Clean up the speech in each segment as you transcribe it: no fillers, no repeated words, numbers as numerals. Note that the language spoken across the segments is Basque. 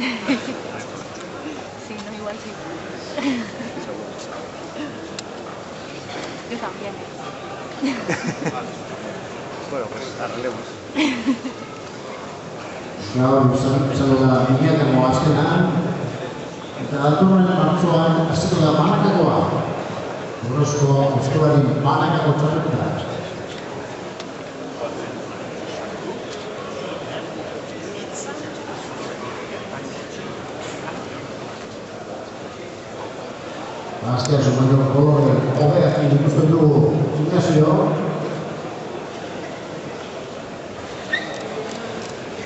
Sí, no, igual sí. Yo también. Bueno, pues arreglemos. Gaur saluda bilatzeko azkenan eta datorren martxoan hasiko da banakakoa. Orozko auzkolari banakako txapelketa. Azkean zumaio kolore hobeak ikusten dugu Ignacio.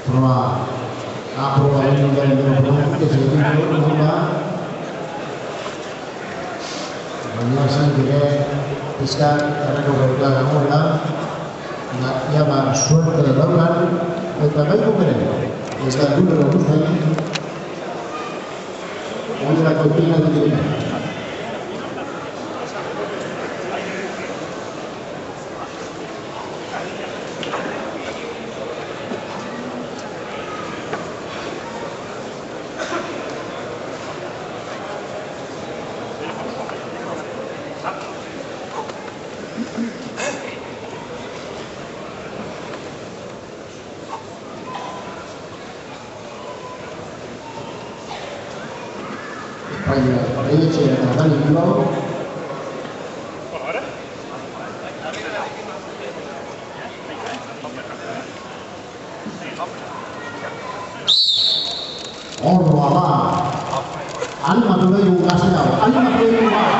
Proba egin duen ez egin duen baina esan dire pizkan erreko berrika gamoela jaba suerte daukan eta gaitu bere ez da dure guztain onerako pina dut Leche eta Dani Bilbao. Horroa ba, animatu behin gazte dago, animatu behin